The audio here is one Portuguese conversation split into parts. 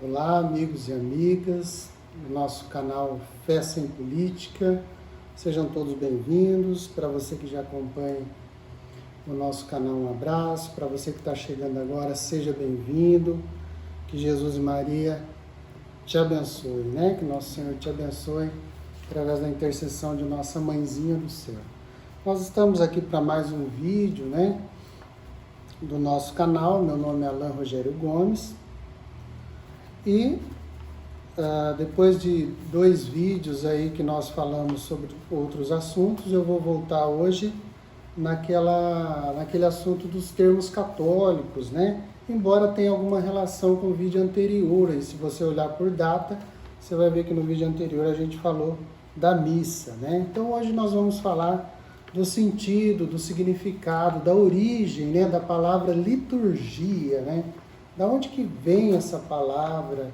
Olá, amigos e amigas do nosso canal Fé Sem Política. Sejam todos bem-vindos. Para você que já acompanha o nosso canal, um abraço. Para você que está chegando agora, seja bem-vindo. Que Jesus e Maria te abençoe, né? Que nosso Senhor te abençoe através da intercessão de nossa Mãezinha do Céu. Nós estamos aqui para mais um vídeo, né? Do nosso canal. Meu nome é Alain Rogério Gomes. E depois de 2 vídeos aí que nós falamos sobre outros assuntos, eu vou voltar hoje naquele assunto dos termos católicos, né? Embora tenha alguma relação com o vídeo anterior, e se você olhar por data, você vai ver que no vídeo anterior a gente falou da missa, né? Então hoje nós vamos falar do sentido, do significado, da origem, né, da palavra liturgia, né? Da onde que vem essa palavra?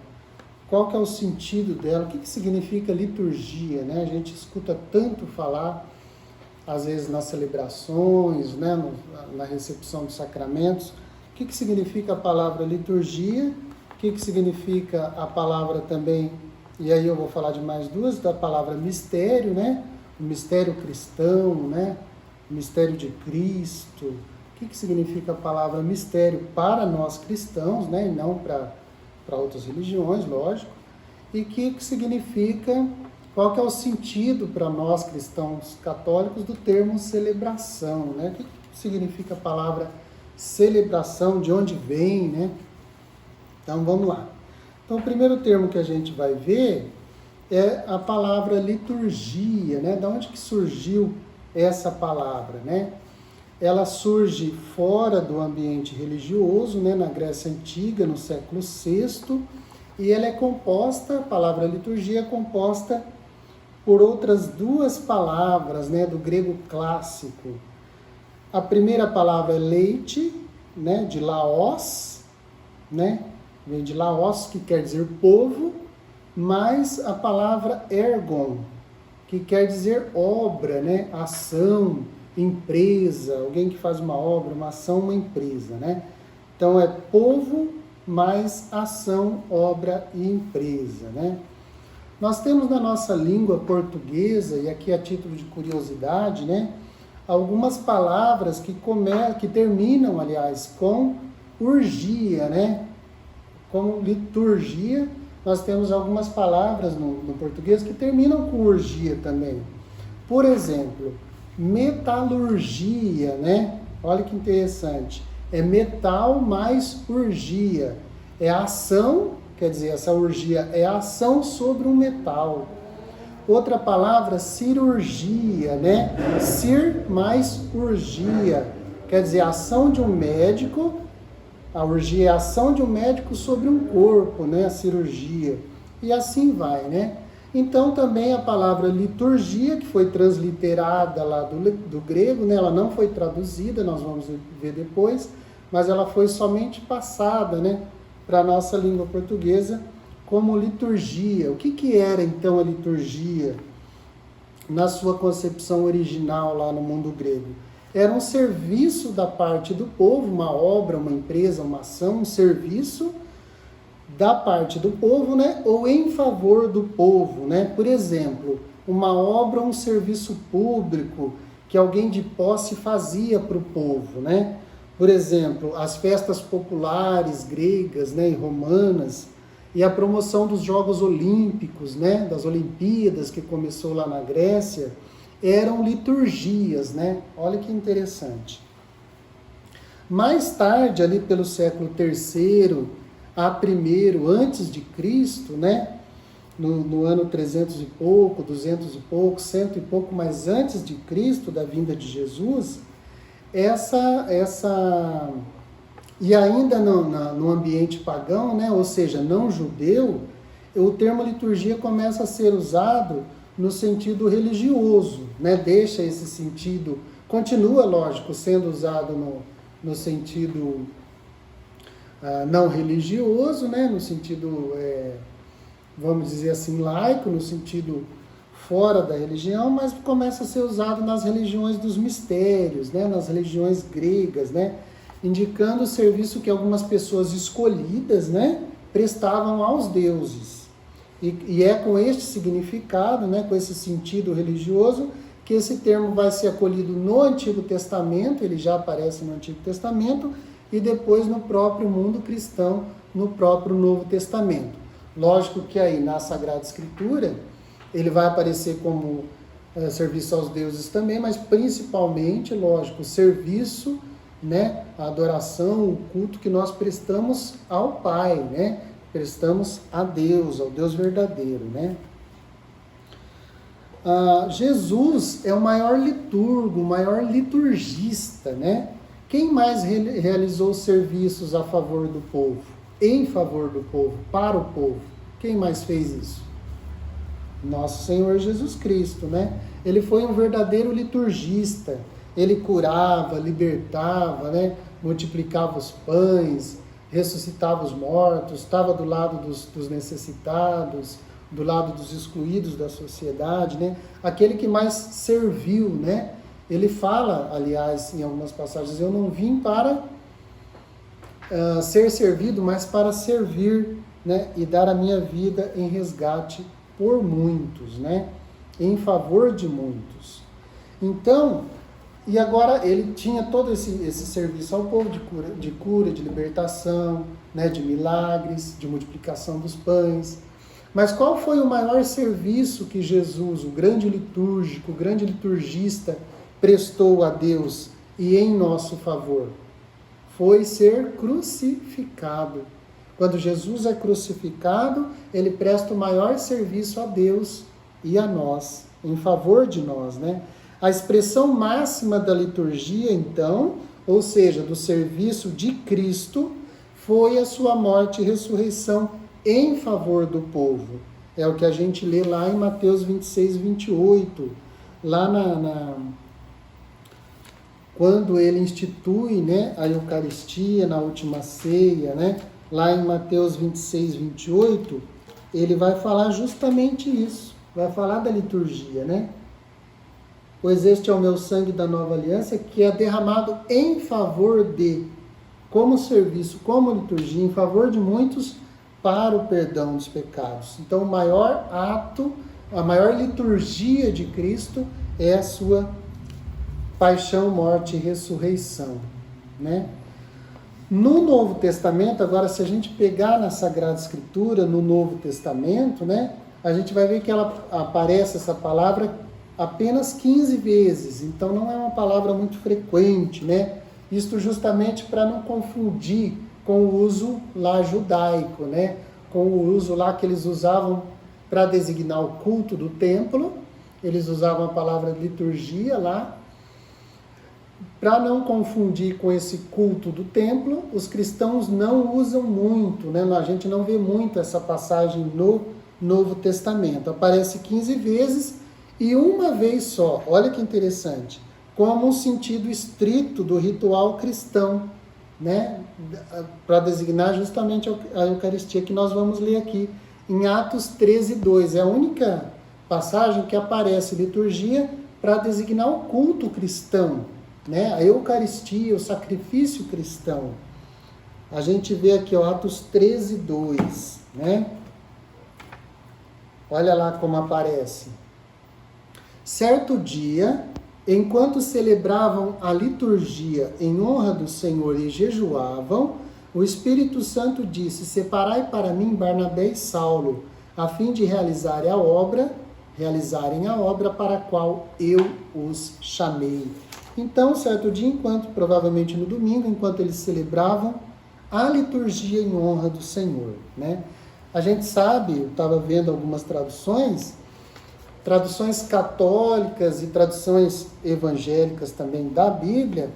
Qual que é o sentido dela? O que significa liturgia, né? A gente escuta tanto falar, às vezes nas celebrações, né? Na recepção dos sacramentos. O que significa a palavra liturgia? O que significa a palavra também, e aí eu vou falar de mais 2, da palavra mistério, né? O mistério cristão, né? O mistério de Cristo. O que significa a palavra mistério para nós cristãos, né? E não para outras religiões, lógico. E o que significa, qual que é o sentido para nós cristãos católicos do termo celebração, né? O que significa a palavra celebração, de onde vem, né? Então vamos lá. Então o primeiro termo que a gente vai ver é a palavra liturgia, né? Da onde que surgiu essa palavra, né? Ela surge fora do ambiente religioso, né, na Grécia Antiga, no século VI, e ela é composta, a palavra liturgia é composta por outras 2 palavras, né, do grego clássico. A primeira palavra é leite, né, de laos, né, vem de laos, que quer dizer povo, mais a palavra ergon, que quer dizer obra, né, ação, empresa, alguém que faz uma obra, uma ação, uma empresa, né? Então é povo mais ação, obra e empresa, né? Nós temos na nossa língua portuguesa, e aqui a título de curiosidade, né, algumas palavras que terminam, aliás, com urgia, né? Como liturgia, nós temos algumas palavras no português que terminam com urgia também. Por exemplo, metalurgia, né? Olha que interessante. É metal mais urgia. É ação, quer dizer, essa urgia é ação sobre um metal. Outra palavra, cirurgia, né? Cir mais urgia. Quer dizer, ação de um médico. A urgia é a ação de um médico sobre um corpo, né? A cirurgia. E assim vai, né? Então também a palavra liturgia, que foi transliterada lá do grego, né? Ela não foi traduzida, nós vamos ver depois, mas ela foi somente passada, né, para a nossa língua portuguesa como liturgia. O que era então a liturgia na sua concepção original lá no mundo grego? Era um serviço da parte do povo, uma obra, uma empresa, uma ação, um serviço da parte do povo, né, ou em favor do povo, né? Por exemplo, uma obra, um serviço público que alguém de posse fazia para o povo, né? Por exemplo, as festas populares gregas, né, e romanas, e a promoção dos Jogos Olímpicos, né, das Olimpíadas que começou lá na Grécia, eram liturgias, né? Olha que interessante. Mais tarde, ali pelo século III a primeiro, antes de Cristo, né? No ano 300 e pouco, 200 e pouco, 100 e pouco, mas antes de Cristo, da vinda de Jesus, e ainda no ambiente pagão, né? Ou seja, não judeu, o termo liturgia começa a ser usado no sentido religioso, né? Deixa esse sentido, continua, lógico, sendo usado no sentido não religioso, né? No sentido, vamos dizer assim, laico, no sentido fora da religião, mas começa a ser usado nas religiões dos mistérios, né? Nas religiões gregas, né? Indicando o serviço que algumas pessoas escolhidas, né, prestavam aos deuses. E é com este significado, né, com esse sentido religioso, que esse termo vai ser acolhido no Antigo Testamento, ele já aparece no Antigo Testamento, e depois no próprio mundo cristão, no próprio Novo Testamento. Lógico que aí na Sagrada Escritura ele vai aparecer como serviço aos deuses também, mas principalmente, lógico, o serviço, né, a adoração, o culto que nós prestamos ao Pai, né, prestamos a Deus, ao Deus verdadeiro, né. Jesus é o maior liturgo, o maior liturgista, né. Quem mais realizou serviços a favor do povo, em favor do povo, para o povo? Quem mais fez isso? Nosso Senhor Jesus Cristo, né? Ele foi um verdadeiro liturgista. Ele curava, libertava, né? Multiplicava os pães, ressuscitava os mortos, estava do lado dos necessitados, do lado dos excluídos da sociedade, né? Aquele que mais serviu, né? Ele fala, aliás, em algumas passagens, eu não vim para ser servido, mas para servir, né? E dar a minha vida em resgate por muitos, né? Em favor de muitos. Então, e agora ele tinha todo esse serviço ao povo de cura, de libertação, né? De milagres, de multiplicação dos pães. Mas qual foi o maior serviço que Jesus, o grande litúrgico, o grande liturgista, prestou a Deus e em nosso favor? Foi ser crucificado. Quando Jesus é crucificado, ele presta o maior serviço a Deus e a nós, em favor de nós, né? A expressão máxima da liturgia, então, ou seja, do serviço de Cristo, foi a sua morte e ressurreição em favor do povo. É o que a gente lê lá em Mateus 26, 28, lá quando ele institui, né, a Eucaristia na última ceia, né? Lá em Mateus 26, 28, ele vai falar justamente isso, vai falar da liturgia, né? Pois este é o meu sangue da nova aliança, que é derramado em favor de, como serviço, como liturgia, em favor de muitos, para o perdão dos pecados. Então, o maior ato, a maior liturgia de Cristo é a sua paixão, morte e ressurreição, né? No Novo Testamento, agora, se a gente pegar na Sagrada Escritura, no Novo Testamento, né, a gente vai ver que ela aparece, essa palavra, apenas 15 vezes. Então, não é uma palavra muito frequente, né? Isto justamente para não confundir com o uso lá judaico, né? Com o uso lá que eles usavam para designar o culto do templo. Eles usavam a palavra liturgia lá. Para não confundir com esse culto do templo, os cristãos não usam muito, né? A gente não vê muito essa passagem no Novo Testamento. Aparece 15 vezes e uma vez só, olha que interessante, como um sentido estrito do ritual cristão, né? Para designar justamente a Eucaristia que nós vamos ler aqui, em Atos 13, 2. É a única passagem que aparece liturgia para designar o culto cristão, né? A Eucaristia, o sacrifício cristão. A gente vê aqui, ó, Atos 13, 2, né? Olha lá como aparece. Certo dia, enquanto celebravam a liturgia em honra do Senhor e jejuavam, o Espírito Santo disse: separai para mim Barnabé e Saulo, a fim de realizarem a obra para a qual eu os chamei. Então, certo dia, provavelmente no domingo, enquanto eles celebravam a liturgia em honra do Senhor, né? A gente sabe, eu estava vendo algumas traduções católicas e traduções evangélicas também da Bíblia,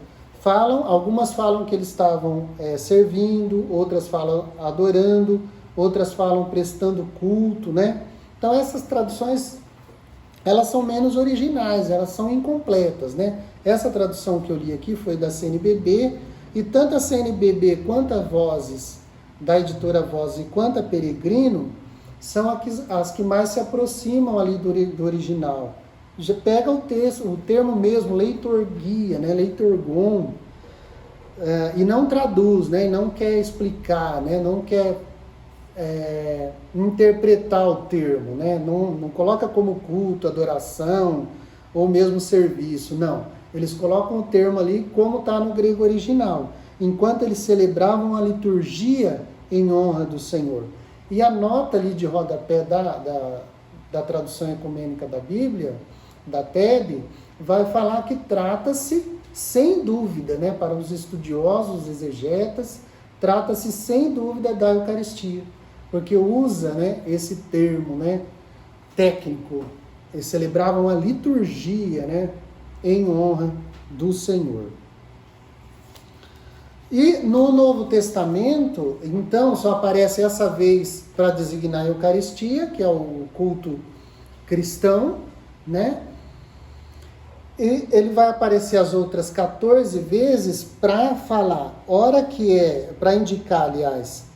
algumas falam que eles estavam servindo, outras falam adorando, outras falam prestando culto, né? Então, essas traduções, elas são menos originais, elas são incompletas, né? Essa tradução que eu li aqui foi da CNBB, e tanto a CNBB quanto a Vozes, da editora Vozes, quanto a Peregrino, são as que mais se aproximam ali do original. Já pega o texto, o termo mesmo, leiturgia, né? Leiturgon, e não traduz, né? E não quer explicar, né? Não quer interpretar o termo, né? Não coloca como culto, adoração ou mesmo serviço, não. Eles colocam o termo ali como está no grego original, enquanto eles celebravam a liturgia em honra do Senhor. E a nota ali de rodapé da tradução ecumênica da Bíblia, da TEB, vai falar que trata-se, sem dúvida, né, para os estudiosos, exegetas, trata-se sem dúvida da Eucaristia, porque usa, né, esse termo, né, técnico. Eles celebravam a liturgia, né, em honra do Senhor. E no Novo Testamento, então, só aparece essa vez para designar a Eucaristia, que é o culto cristão, né? E ele vai aparecer as outras 14 vezes para falar, para indicar, aliás,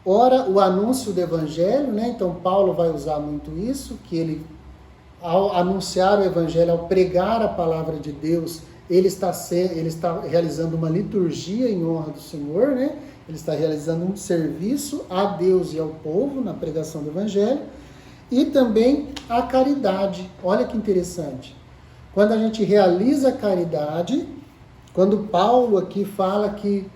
ora o anúncio do Evangelho, né? Então Paulo vai usar muito isso, que ele, ao anunciar o Evangelho, ao pregar a palavra de Deus, ele está realizando uma liturgia em honra do Senhor, né? Ele está realizando um serviço a Deus e ao povo na pregação do Evangelho. E também a caridade. Olha que interessante. Quando a gente realiza a caridade, quando Paulo aqui fala que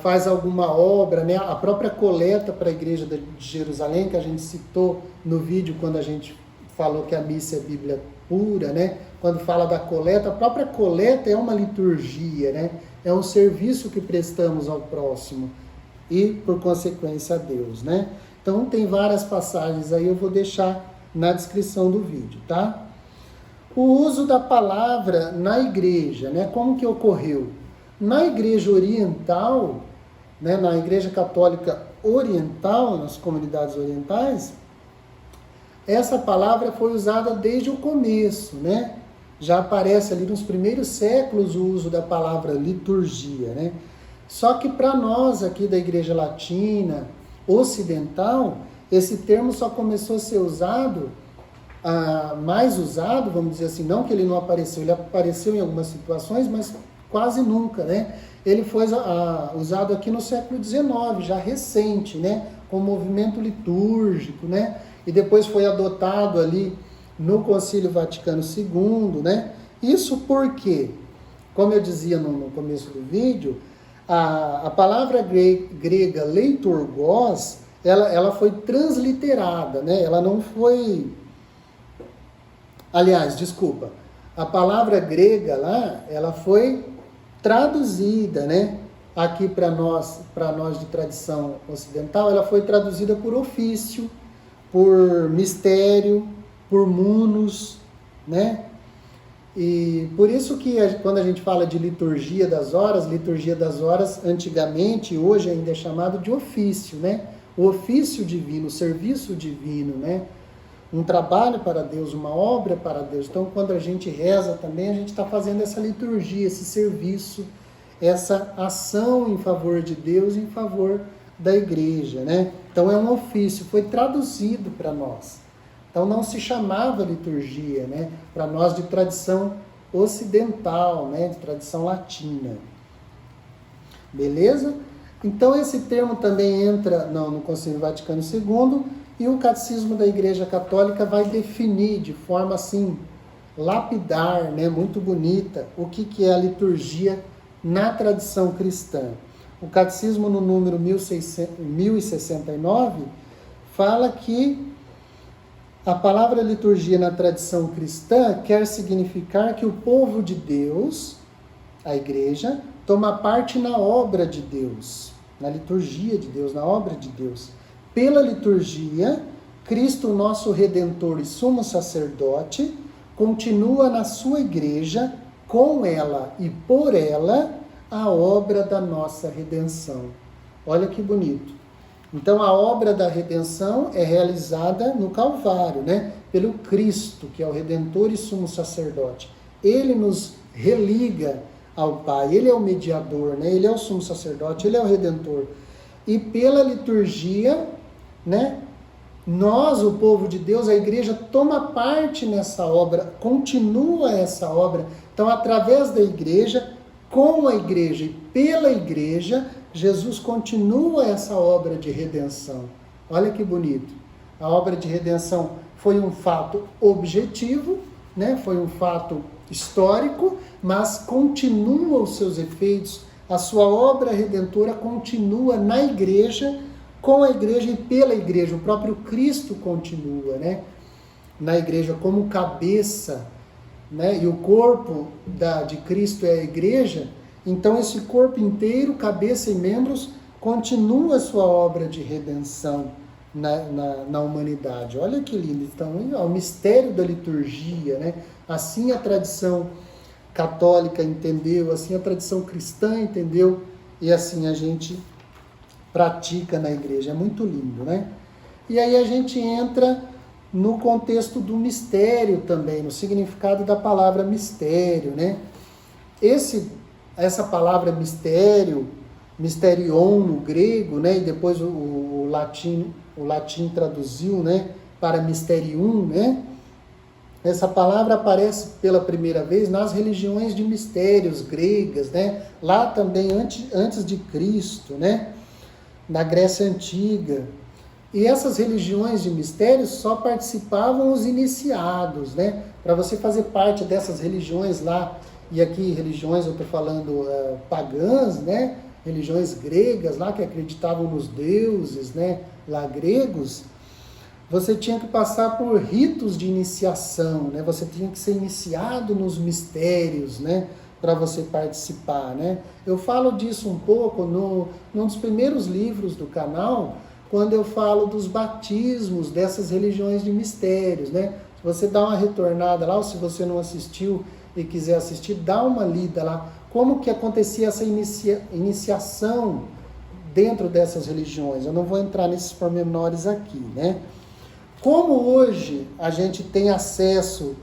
faz alguma obra, né? A própria coleta para a igreja de Jerusalém, que a gente citou no vídeo quando a gente falou que a missa é Bíblia pura, né? Quando fala da coleta, a própria coleta é uma liturgia, né? É um serviço que prestamos ao próximo e, por consequência, a Deus, né? Então, tem várias passagens aí, eu vou deixar na descrição do vídeo, tá? O uso da palavra na igreja, né? Como que ocorreu? Na igreja oriental, né? Na igreja católica oriental, nas comunidades orientais, essa palavra foi usada desde o começo, né? Já aparece ali nos primeiros séculos o uso da palavra liturgia, né? Só que para nós aqui da Igreja Latina, ocidental, esse termo só começou a ser usado, mais usado, vamos dizer assim, não que ele não apareceu, ele apareceu em algumas situações, mas quase nunca, né? Ele foi usado aqui no século XIX, já recente, né? Com o movimento litúrgico, né? E depois foi adotado ali no Concílio Vaticano II, né? Isso porque, como eu dizia no começo do vídeo, a palavra grega leiturgos, ela foi transliterada, né? Ela não foi... Aliás, desculpa, a palavra grega lá, ela foi traduzida, né? Aqui para nós de tradição ocidental, ela foi traduzida por ofício, por mistério, por munus, né? E por isso que quando a gente fala de liturgia das horas antigamente, hoje ainda é chamado de ofício, né? O ofício divino, o serviço divino, né? Um trabalho para Deus, uma obra para Deus. Então, quando a gente reza também, a gente está fazendo essa liturgia, esse serviço, essa ação em favor de Deus, em favor da igreja, né? Então, é um ofício, foi traduzido para nós. Então não se chamava liturgia, né? Para nós de tradição ocidental, né? De tradição latina. Beleza? Então esse termo também entra no Concílio Vaticano II e o Catecismo da Igreja Católica vai definir de forma assim, lapidar, né? Muito bonita, o que é a liturgia na tradição cristã. O Catecismo no número 1069 fala que a palavra liturgia na tradição cristã quer significar que o povo de Deus, a igreja, toma parte na obra de Deus, na liturgia de Deus, na obra de Deus. Pela liturgia, Cristo, nosso Redentor e sumo sacerdote, continua na sua igreja, com ela e por ela, a obra da nossa redenção. Olha que bonito. Então, a obra da redenção é realizada no Calvário, né? Pelo Cristo, que é o Redentor e sumo sacerdote. Ele nos religa ao Pai, ele é o mediador, né? Ele é o sumo sacerdote, ele é o Redentor. E pela liturgia, né? Nós, o povo de Deus, a igreja, toma parte nessa obra, continua essa obra. Então, através da igreja, com a igreja e pela igreja, Jesus continua essa obra de redenção. Olha que bonito. A obra de redenção foi um fato objetivo, né? Foi um fato histórico, mas continua os seus efeitos. A sua obra redentora continua na igreja, com a igreja e pela igreja. O próprio Cristo continua, né? Na igreja como cabeça, né? E o corpo de Cristo é a igreja. Então esse corpo inteiro, cabeça e membros, continua a sua obra de redenção na humanidade. Olha que lindo. Então, o mistério da liturgia, né? Assim a tradição católica entendeu, assim a tradição cristã entendeu, e assim a gente pratica na igreja. É muito lindo, né? E aí a gente entra no contexto do mistério também, no significado da palavra mistério, né? Essa palavra mistério, mysterion no grego, né? E depois o latim traduziu, né? Para mysterium, né? Essa palavra aparece pela primeira vez nas religiões de mistérios gregas, né? Lá também antes de Cristo, né? Na Grécia Antiga. E essas religiões de mistérios só participavam os iniciados, né? Para você fazer parte dessas religiões lá, e aqui religiões eu estou falando pagãs, né? Religiões gregas lá que acreditavam nos deuses, né? Lá gregos, você tinha que passar por ritos de iniciação, né? Você tinha que ser iniciado nos mistérios, né? Para você participar, né? Eu falo disso um pouco num dos primeiros livros do canal, quando eu falo dos batismos dessas religiões de mistérios, né? Se você dá uma retornada lá, ou se você não assistiu e quiser assistir, dá uma lida lá. Como que acontecia essa iniciação dentro dessas religiões? Eu não vou entrar nesses pormenores aqui, né? Como hoje a gente tem acesso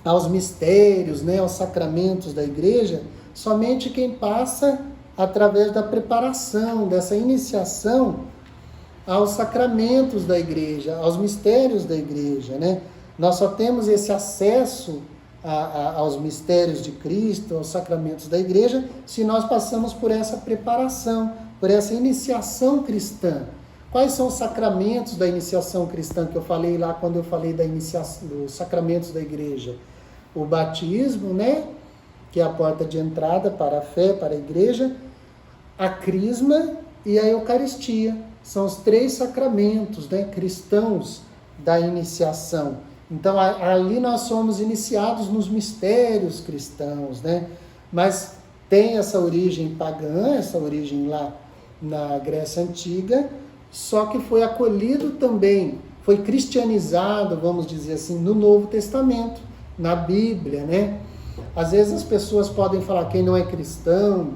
aos mistérios, né, aos sacramentos da igreja, somente quem passa através da preparação, dessa iniciação aos sacramentos da igreja, aos mistérios da igreja, né? Nós só temos esse acesso aos mistérios de Cristo, aos sacramentos da igreja, se nós passamos por essa preparação, por essa iniciação cristã. Quais são os sacramentos da iniciação cristã que eu falei lá quando eu falei da iniciação, dos sacramentos da igreja? O batismo, né? Que é a porta de entrada para a fé, para a igreja, a crisma e a Eucaristia. São os 3 sacramentos, né, cristãos da iniciação. Então, ali nós somos iniciados nos mistérios cristãos, né? Mas tem essa origem pagã, essa origem lá na Grécia Antiga, só que foi acolhido também, foi cristianizado, vamos dizer assim, no Novo Testamento, na Bíblia, né? Às vezes as pessoas podem falar quem não é cristão,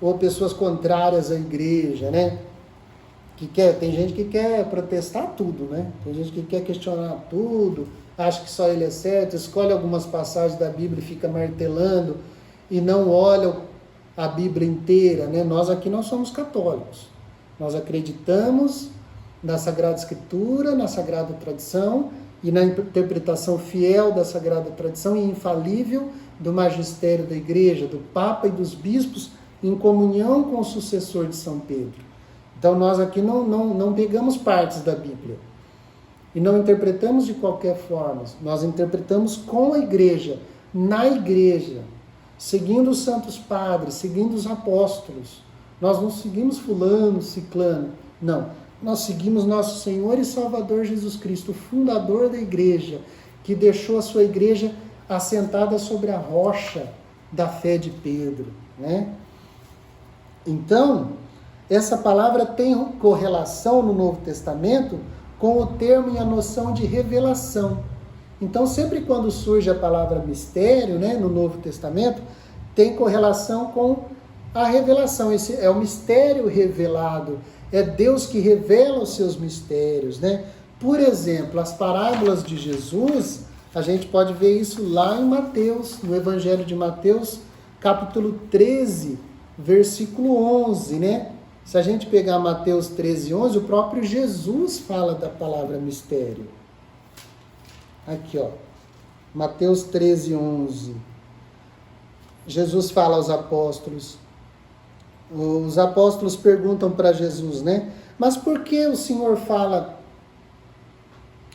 ou pessoas contrárias à igreja, né? Tem gente que quer protestar tudo, né? Tem gente que quer questionar tudo, acha que só ele é certo, escolhe algumas passagens da Bíblia e fica martelando e não olha a Bíblia inteira, né? Nós aqui não somos católicos. Nós acreditamos na Sagrada Escritura, na Sagrada Tradição e na interpretação fiel da Sagrada Tradição e infalível do magistério da Igreja, do Papa e dos bispos, em comunhão com o sucessor de São Pedro. Então nós aqui não pegamos partes da Bíblia e não interpretamos de qualquer forma. Nós interpretamos com a igreja, na igreja, seguindo os santos padres, seguindo os apóstolos. Nós não seguimos fulano, ciclano, não. Nós seguimos nosso Senhor e Salvador Jesus Cristo, o fundador da igreja, que deixou a sua igreja assentada sobre a rocha da fé de Pedro, né? Então, essa palavra tem correlação no Novo Testamento com o termo e a noção de revelação. Então, sempre quando surge a palavra mistério, né, no Novo Testamento, tem correlação com a revelação. Esse é o mistério revelado. É Deus que revela os seus mistérios, né? Por exemplo, as parábolas de Jesus, a gente pode ver isso lá em Mateus, no Evangelho de Mateus, capítulo 13, versículo 11, né? Se a gente pegar Mateus 13, 11, o próprio Jesus fala da palavra mistério. Aqui, ó. Mateus 13, 11. Jesus fala aos apóstolos: Os apóstolos perguntam para Jesus, né? Mas por que o Senhor fala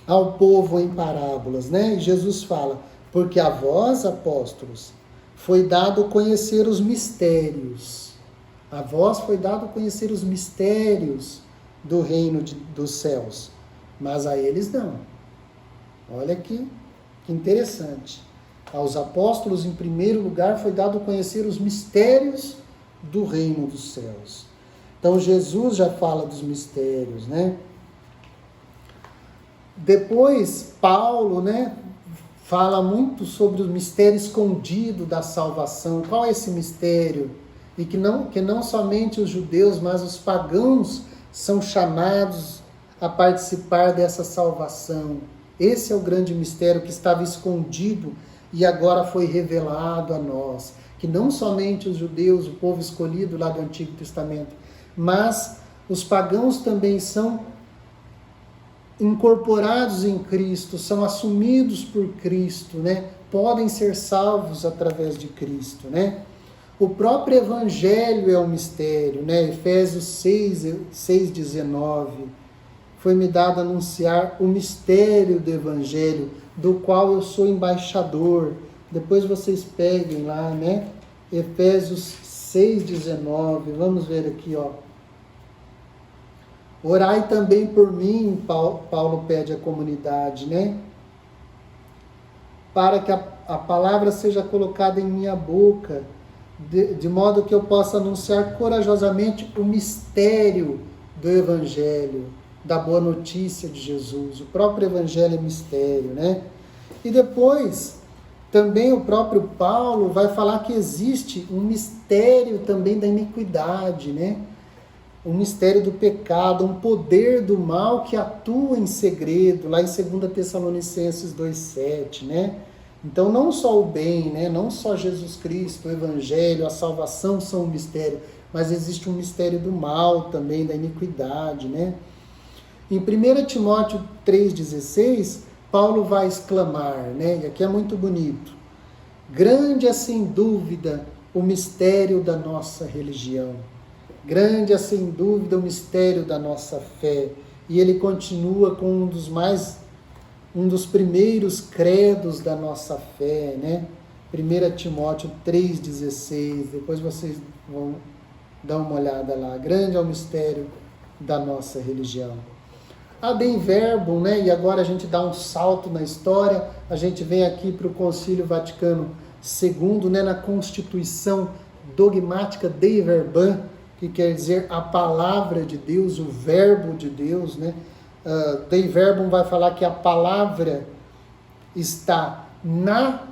ao povo em parábolas, né? E Jesus fala, porque a vós, apóstolos, foi dado conhecer os mistérios. A vós foi dado conhecer os mistérios do reino dos céus, mas a eles não. Olha que interessante. Aos apóstolos, em primeiro lugar, foi dado conhecer os mistérios do reino dos céus. Então, Jesus já fala dos mistérios, né? Depois, Paulo, né, fala muito sobre o mistério escondido da salvação. Qual é esse mistério? E que não somente os judeus, mas os pagãos são chamados a participar dessa salvação. Esse é o grande mistério que estava escondido e agora foi revelado a nós. Que não somente os judeus, o povo escolhido lá do Antigo Testamento, mas os pagãos também são incorporados em Cristo, são assumidos por Cristo, né? Podem ser salvos através de Cristo, né? O próprio Evangelho é um mistério, né? Efésios 6:19. Foi-me dado anunciar o mistério do Evangelho, do qual eu sou embaixador. Depois vocês peguem lá, né? Efésios 6:19. Vamos ver aqui, ó. Orai também por mim, Paulo pede à comunidade, né? Para que a palavra seja colocada em minha boca, de modo que eu possa anunciar corajosamente o mistério do Evangelho, da boa notícia de Jesus. O próprio Evangelho é mistério, né? E depois, também o próprio Paulo vai falar que existe um mistério também da iniquidade, né? Um mistério do pecado, um poder do mal que atua em segredo, lá em 2 Tessalonicenses 2,7, né? Então, não só o bem, né? Não só Jesus Cristo, o Evangelho, a salvação são um mistério, mas existe um mistério do mal também, da iniquidade, né? Em 1 Timóteo 3,16, Paulo vai exclamar, né? E aqui é muito bonito. Grande é, sem dúvida, o mistério da nossa religião. Grande é, sem dúvida, o mistério da nossa fé. E ele continua com um dos primeiros credos da nossa fé, né? 1 Timóteo 3,16. Depois vocês vão dar uma olhada lá. Grande é o mistério da nossa religião. Adem Verbum, né? E agora a gente dá um salto na história. A gente vem aqui para o Concílio Vaticano II, né? Na Constituição Dogmática Dei Verbum, que quer dizer a palavra de Deus, o verbo de Deus, né? Dei Verbum vai falar que a palavra está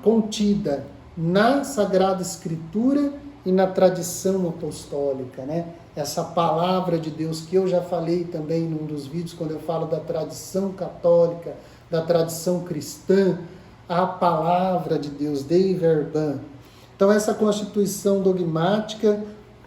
contida na Sagrada Escritura e na tradição apostólica, né? Essa palavra de Deus que eu já falei também num dos vídeos, quando eu falo da tradição católica, da tradição cristã, a palavra de Deus, Dei Verbum. Então essa Constituição dogmática,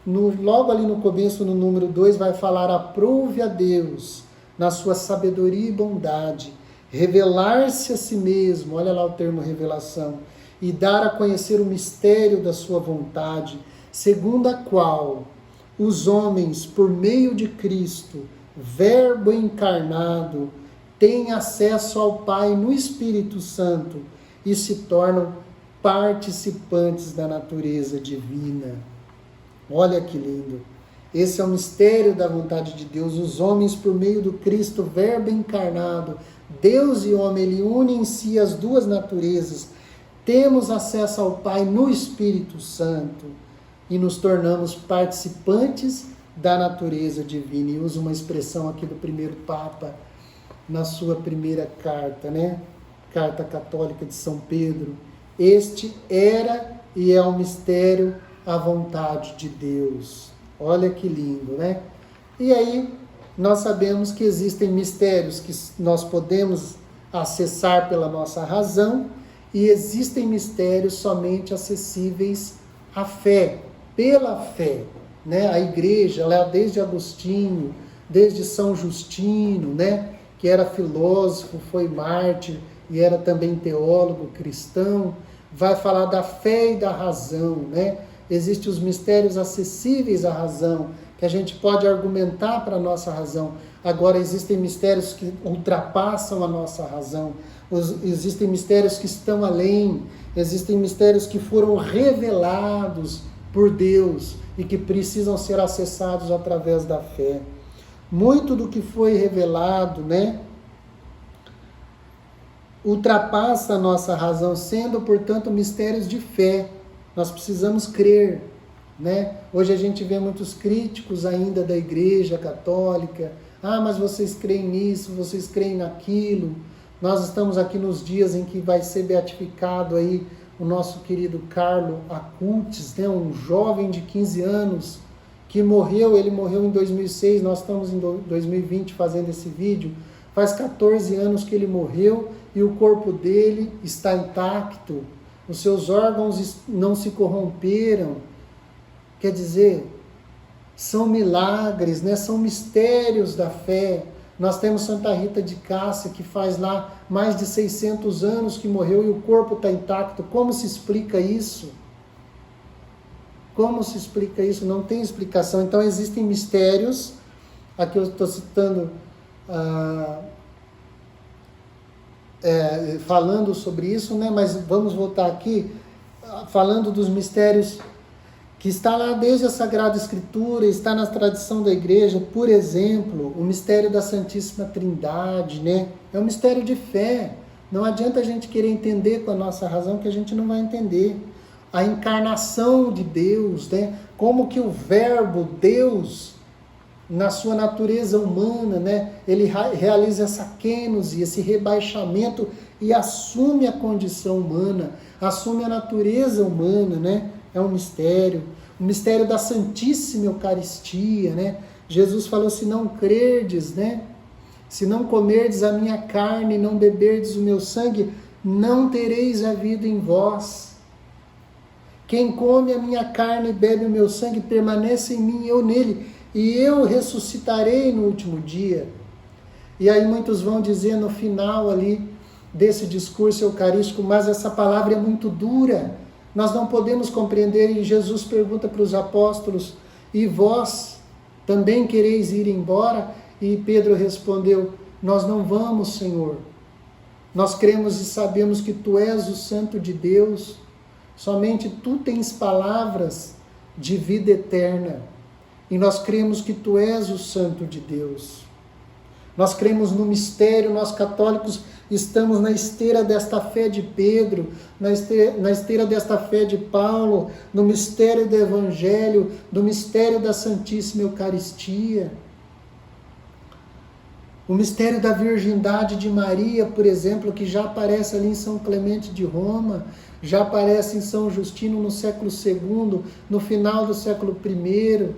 logo ali no começo, no número 2, vai falar: aprove a Deus, na sua sabedoria e bondade, revelar-se a si mesmo, olha lá o termo revelação, e dar a conhecer o mistério da sua vontade, segundo a qual os homens, por meio de Cristo, Verbo encarnado, têm acesso ao Pai no Espírito Santo e se tornam participantes da natureza divina. Olha que lindo. Esse é o mistério da vontade de Deus. Os homens, por meio do Cristo, Verbo encarnado, Deus e homem, ele une em si as duas naturezas. Temos acesso ao Pai no Espírito Santo e nos tornamos participantes da natureza divina. E usa uma expressão aqui do primeiro Papa, na sua primeira carta, né? Carta Católica de São Pedro. Este era e é o mistério, a vontade de Deus. Olha que lindo, né? E aí, nós sabemos que existem mistérios que nós podemos acessar pela nossa razão e existem mistérios somente acessíveis à fé, pela fé, né? A igreja, lá desde Agostinho, desde São Justino, né? Que era filósofo, foi mártir e era também teólogo cristão, vai falar da fé e da razão, né? existem os mistérios acessíveis à razão, que a gente pode argumentar para a nossa razão. Agora, existem mistérios que ultrapassam a nossa razão, existem mistérios que estão além, existem mistérios que foram revelados por Deus e que precisam ser acessados através da fé. Muito do que foi revelado, né, ultrapassa a nossa razão, sendo, portanto, mistérios de fé. Nós precisamos crer, né? Hoje a gente vê muitos críticos ainda da Igreja Católica. Ah, mas vocês creem nisso, vocês creem naquilo. Nós estamos aqui nos dias em que vai ser beatificado aí o nosso querido Carlo Acutis, né? Um jovem de 15 anos que morreu. Ele morreu em 2006, nós estamos em 2020 fazendo esse vídeo. Faz 14 anos que ele morreu e o corpo dele está intacto. Os seus órgãos não se corromperam. Quer dizer, são milagres, né? São mistérios da fé. Nós temos Santa Rita de Cássia, que faz lá mais de 600 anos que morreu e o corpo está intacto. Como se explica isso? Como se explica isso? Não tem explicação. Então existem mistérios. Aqui eu estou citando, falando sobre isso, né? Mas vamos voltar aqui, falando dos mistérios que está lá desde a Sagrada Escritura, está na tradição da igreja. Por exemplo, o mistério da Santíssima Trindade, né? É um mistério de fé. Não adianta a gente querer entender com a nossa razão, que a gente não vai entender. A encarnação de Deus, né? Como que o verbo Deus, na sua natureza humana, né? Ele realiza essa kênose, esse rebaixamento e assume a condição humana, assume a natureza humana, né? É um mistério. O mistério da Santíssima Eucaristia, né? Jesus falou: se não crerdes, né? Se não comerdes a minha carne e não beberdes o meu sangue, não tereis a vida em vós. Quem come a minha carne e bebe o meu sangue permanece em mim e eu nele, e eu ressuscitarei no último dia. E aí muitos vão dizer no final ali desse discurso eucarístico: mas essa palavra é muito dura, nós não podemos compreender. E Jesus pergunta para os apóstolos: e vós também quereis ir embora? E Pedro respondeu: nós não vamos, Senhor. Nós cremos e sabemos que Tu és o Santo de Deus. Somente Tu tens palavras de vida eterna. E nós cremos que Tu és o Santo de Deus. Nós cremos no mistério. Nós católicos estamos na esteira desta fé de Pedro, na esteira desta fé de Paulo, no mistério do Evangelho, do mistério da Santíssima Eucaristia. O mistério da virgindade de Maria, por exemplo, que já aparece ali em São Clemente de Roma, já aparece em São Justino no século II, no final do século I.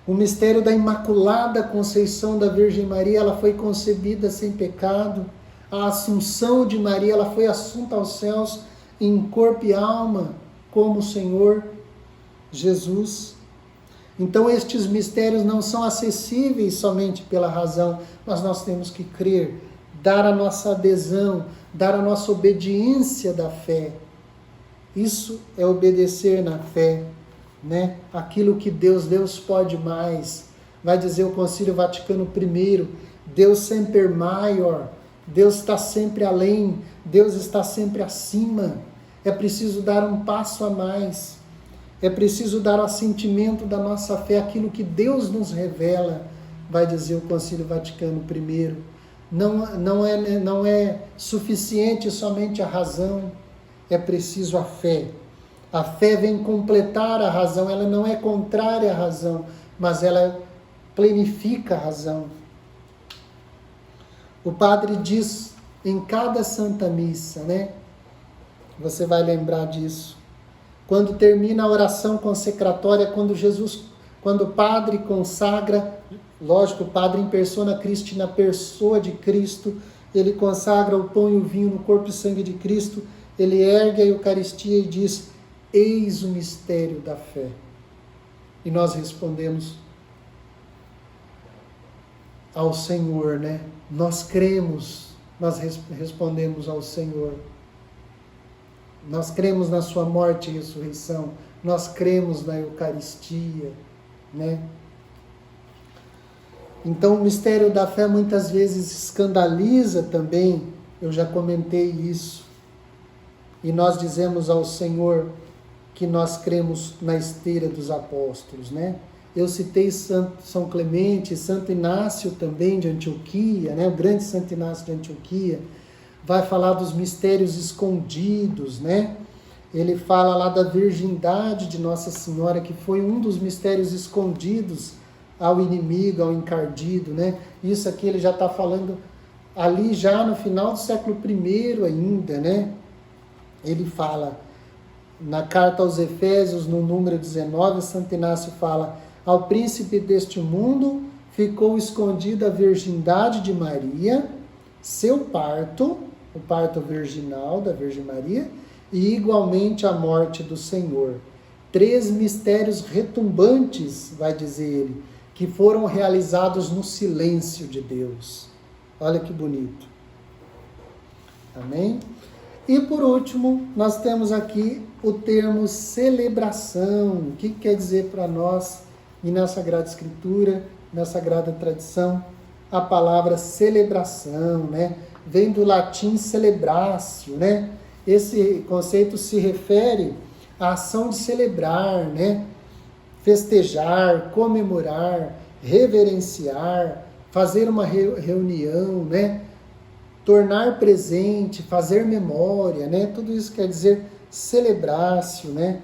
O mistério da Imaculada Conceição da Virgem Maria, ela foi concebida sem pecado. A Assunção de Maria, ela foi assunta aos céus em corpo e alma, como o Senhor Jesus. Então estes mistérios não são acessíveis somente pela razão, mas nós temos que crer, dar a nossa adesão, dar a nossa obediência da fé. Isso é obedecer na fé, né? Aquilo que Deus pode mais. Vai dizer o Concílio Vaticano I: Deus semper maior, Deus está sempre além, Deus está sempre acima. É preciso dar um passo a mais. É preciso dar o assentimento da nossa fé, aquilo que Deus nos revela, vai dizer o Concílio Vaticano I. Não é suficiente somente a razão, é preciso a fé. A fé vem completar a razão, ela não é contrária à razão, mas ela plenifica a razão. O padre diz em cada Santa Missa, né? Você vai lembrar disso. Quando termina a oração consecratória, quando o padre consagra, lógico, o padre em persona Christi, na pessoa de Cristo, ele consagra o pão e o vinho no corpo e sangue de Cristo, ele ergue a Eucaristia e diz: eis o mistério da fé. E nós respondemos ao Senhor, né? Nós cremos, nós respondemos ao Senhor. nós cremos na sua morte e ressurreição, nós cremos na Eucaristia, né? Então o mistério da fé muitas vezes escandaliza também, eu já comentei isso, e nós dizemos ao Senhor que nós cremos na esteira dos apóstolos, né? Eu citei São Clemente, Santo Inácio também de Antioquia, né? O grande Santo Inácio de Antioquia, vai falar dos mistérios escondidos, né? Ele fala lá da virgindade de Nossa Senhora, que foi um dos mistérios escondidos ao inimigo, ao encardido, né? Isso aqui ele já está falando ali já no final do século I ainda, né? Ele fala, na carta aos Efésios, no número 19, Santo Inácio fala: ao príncipe deste mundo ficou escondida a virgindade de Maria, seu parto, o parto virginal da Virgem Maria, e igualmente a morte do Senhor. 3 mistérios retumbantes, vai dizer ele, que foram realizados no silêncio de Deus. Olha que bonito. Amém? E por último, nós temos aqui o termo celebração. O que quer dizer para nós, e na Sagrada Escritura, na Sagrada Tradição, a palavra celebração, né? Vem do latim celebratio, né? Esse conceito se refere à ação de celebrar, né? Festejar, comemorar, reverenciar, fazer uma reunião, né? Tornar presente, fazer memória, né? Tudo isso quer dizer celebratio, né?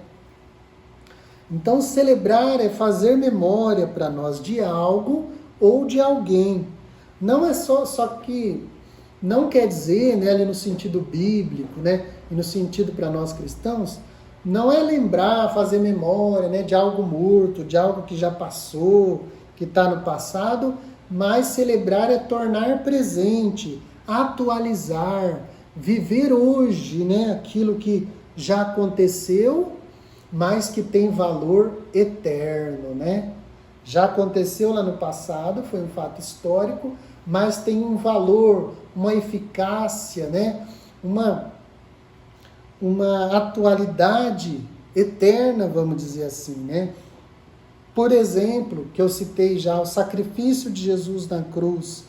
Então, celebrar é fazer memória para nós de algo ou de alguém. Não é só que não quer dizer, né, ali no sentido bíblico, né, e no sentido para nós cristãos, não é lembrar, fazer memória, né, de algo morto, de algo que já passou, que está no passado, mas celebrar é tornar presente, atualizar, viver hoje, né, aquilo que já aconteceu, mas que tem valor eterno, né? Já aconteceu lá no passado, foi um fato histórico, mas tem um valor, uma eficácia, né? Uma atualidade eterna, vamos dizer assim, né? Por exemplo, que eu citei já, o sacrifício de Jesus na cruz,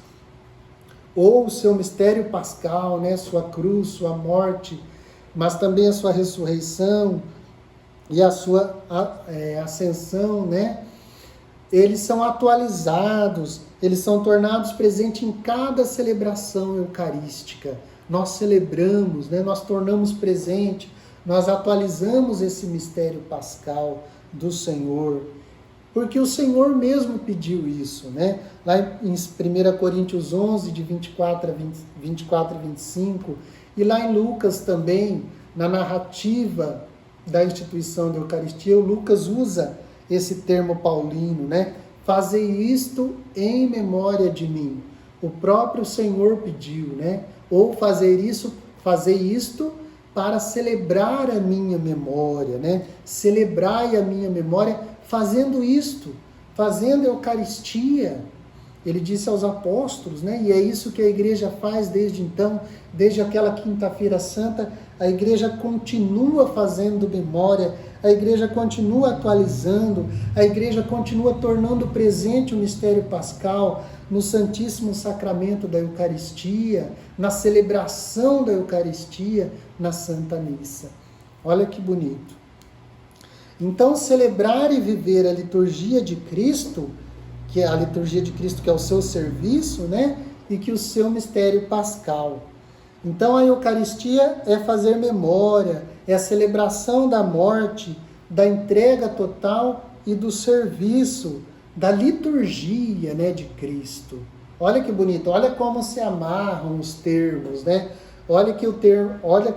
ou o seu mistério pascal, né? Sua cruz, sua morte, mas também a sua ressurreição e a sua ascensão, né? Eles são atualizados, eles são tornados presentes em cada celebração eucarística. Nós celebramos, né? Nós tornamos presente, nós atualizamos esse mistério pascal do Senhor, porque o Senhor mesmo pediu isso, né? Lá em 1 Coríntios 11, de 24 e 25, e lá em Lucas também, na narrativa da instituição da Eucaristia, o Lucas usa esse termo paulino, né? Fazei isto em memória de mim. O próprio Senhor pediu, né? Ou fazei isto para celebrar a minha memória, né? Celebrai a minha memória fazendo isto, fazendo a Eucaristia. Ele disse aos apóstolos, né? E é isso que a igreja faz desde então, desde aquela quinta-feira santa, a igreja continua fazendo memória, a igreja continua atualizando, a igreja continua tornando presente o mistério pascal no Santíssimo Sacramento da Eucaristia, na celebração da Eucaristia, na Santa Missa. Olha que bonito. Então, celebrar e viver a liturgia de Cristo, que é a liturgia de Cristo, que é o seu serviço, né? E que o seu mistério pascal. Então, a Eucaristia é fazer memória, é a celebração da morte, da entrega total e do serviço, da liturgia, né, de Cristo. Olha que bonito, olha como se amarram os termos, né? Olha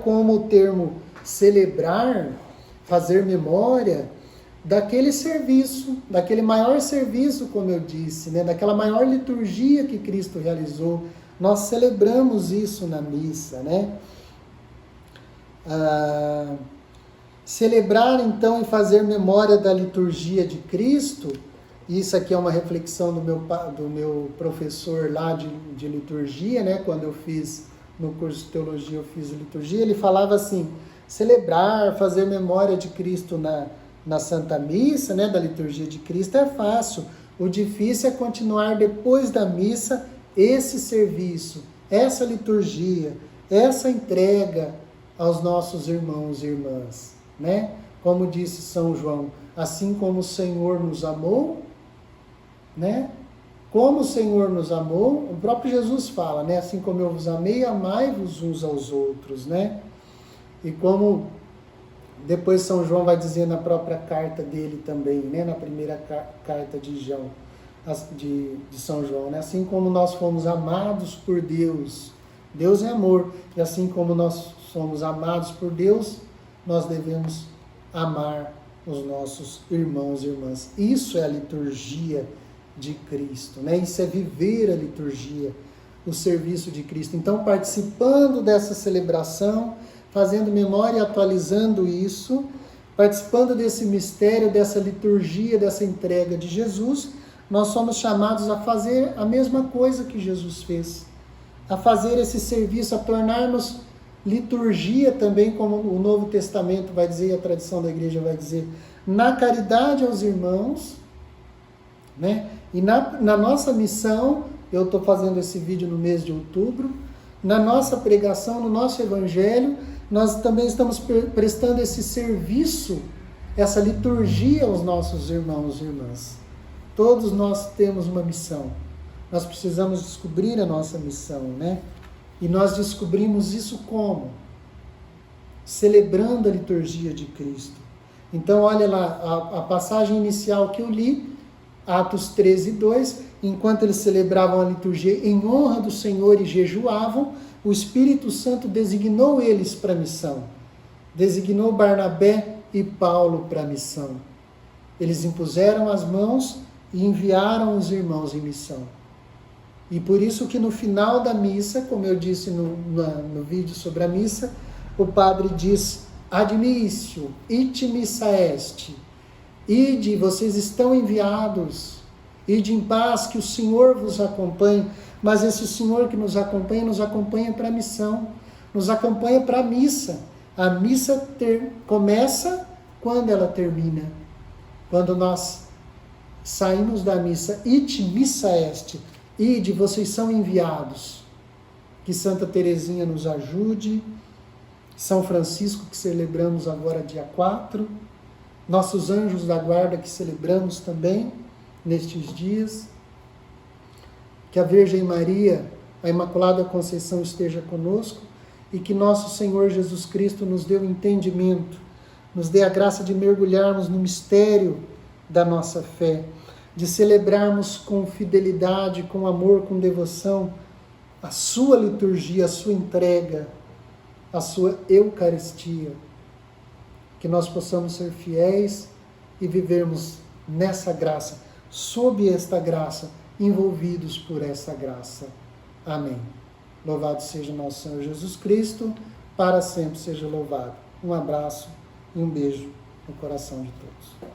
como o termo celebrar, fazer memória, daquele serviço, daquele maior serviço, como eu disse, né? Daquela maior liturgia que Cristo realizou. Nós celebramos isso na missa, né? Celebrar, então, e fazer memória da liturgia de Cristo, isso aqui é uma reflexão do meu professor lá de liturgia, né? Quando eu fiz, no curso de teologia, eu fiz liturgia, ele falava assim: celebrar, fazer memória de Cristo na Santa Missa, né, da liturgia de Cristo, é fácil. O difícil é continuar depois da missa esse serviço, essa liturgia, essa entrega aos nossos irmãos e irmãs, né? Como disse São João, assim como o Senhor nos amou, né? Como o Senhor nos amou, o próprio Jesus fala, né? Assim como eu vos amei, amai-vos uns aos outros, né? E como depois São João vai dizer na própria carta dele também, né? Na primeira carta de São João, né? Assim como nós fomos amados por Deus, Deus é amor, e assim como nós somos amados por Deus, nós devemos amar os nossos irmãos e irmãs. Isso é a liturgia de Cristo, né? Isso é viver a liturgia, o serviço de Cristo. Então, participando dessa celebração, fazendo memória e atualizando isso, participando desse mistério, dessa liturgia, dessa entrega de Jesus, nós somos chamados a fazer a mesma coisa que Jesus fez, a fazer esse serviço, a tornarmos liturgia também, como o Novo Testamento vai dizer, e a tradição da igreja vai dizer, na caridade aos irmãos, né? E na nossa missão, eu estou fazendo esse vídeo no mês de outubro, na nossa pregação, no nosso evangelho, nós também estamos prestando esse serviço, essa liturgia aos nossos irmãos e irmãs. Todos nós temos uma missão. Nós precisamos descobrir a nossa missão, né? E nós descobrimos isso como? Celebrando a liturgia de Cristo. Então, olha lá, a passagem inicial que eu li, Atos 13, 2, enquanto eles celebravam a liturgia em honra do Senhor e jejuavam, o Espírito Santo designou eles para a missão. Designou Barnabé e Paulo para a missão. Eles impuseram as mãos e enviaram os irmãos em missão. E por isso que no final da missa, como eu disse no vídeo sobre a missa, o padre diz, admissio, ite missa est, ide, vocês estão enviados, ide em paz, que o Senhor vos acompanhe. Mas esse Senhor que nos acompanha para a missão, nos acompanha para a missa. A missa começa quando ela termina. Quando nós saímos da missa, ite missa est, ide, vocês são enviados. Que Santa Teresinha nos ajude, São Francisco, que celebramos agora dia 4, nossos anjos da guarda, que celebramos também nestes dias, que a Virgem Maria, a Imaculada Conceição, esteja conosco e que nosso Senhor Jesus Cristo nos dê o entendimento, nos dê a graça de mergulharmos no mistério da nossa fé, de celebrarmos com fidelidade, com amor, com devoção, a sua liturgia, a sua entrega, a sua Eucaristia. Que nós possamos ser fiéis e vivermos nessa graça, sob esta graça, envolvidos por essa graça. Amém. Louvado seja nosso Senhor Jesus Cristo, para sempre seja louvado. Um abraço e um beijo no coração de todos.